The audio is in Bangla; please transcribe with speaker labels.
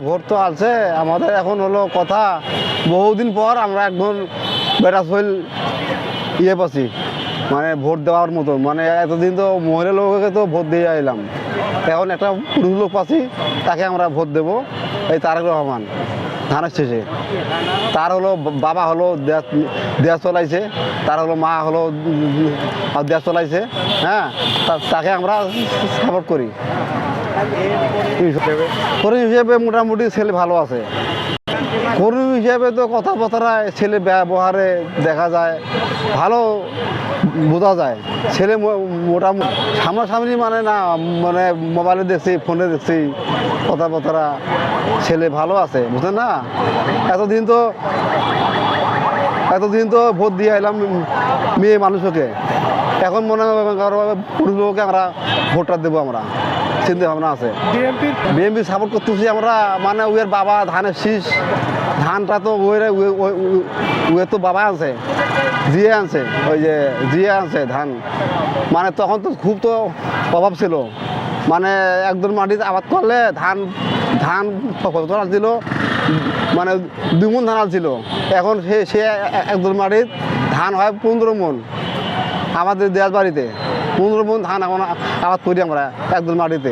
Speaker 1: ভোট তো আছে আমাদের, এখন হলো কথা বহুদিন পর আমরা একজন বেটা শৈল পাচ্ছি, মানে ভোট দেওয়ার মতো। মানে এতদিন তো মহিলা লোককে তো ভোট দিয়ে এলাম, এখন একটা পুরুষ লোক পাচ্ছি, তাকে আমরা ভোট দেবো। এই তারেক রহমান ধানের শেষে। তার হলো বাবা হলো দেশ চলাইছে, তার হলো মা হলো দেশ চলাইছে। হ্যাঁ, তাকে আমরা সাপোর্ট করি। কর্মী হিসেবে মোটামুটি ছেলে ভালো আছে। কর্মী হিসেবে তো কথাবার্তায় ছেলে ব্যবহারে দেখা যায় ভালো, বোঝা যায় ছেলে মোটামুটি সামনাসামনি মানে না, মানে মোবাইলে দেখছি, ফোনে দেখছি কথাবার্তা, ছেলে ভালো আছে, বুঝলেন না। এতদিন তো ভোট দিয়ে এলাম মেয়ে মানুষকে, এখন মনে হয় পুরুষ লোককে আমরা ভোটটা দেবো, আমরা চিন্তা ভাবনা আছে। বিএনপি সাপোর্ট করতেছি আমরা, মানে ওর বাবা ধানের শীষ, ধানটা তো ওর তো বাবা আনছে, জিয়ে আনছে, ওই যে জিয়ে আনছে ধান। মানে তখন তো খুব তো অভাব ছিল, মানে একদম মাটিতে আবাদ করলে ধান ছিল, মানে 2 মণ ধান ছিল। এখন সে একদম মাটির ধান হয় 15 মণ। আমাদের দেশ বাড়িতে 15 মণ ধান এখন আবাদ করি আমরা একদম মাটিতে।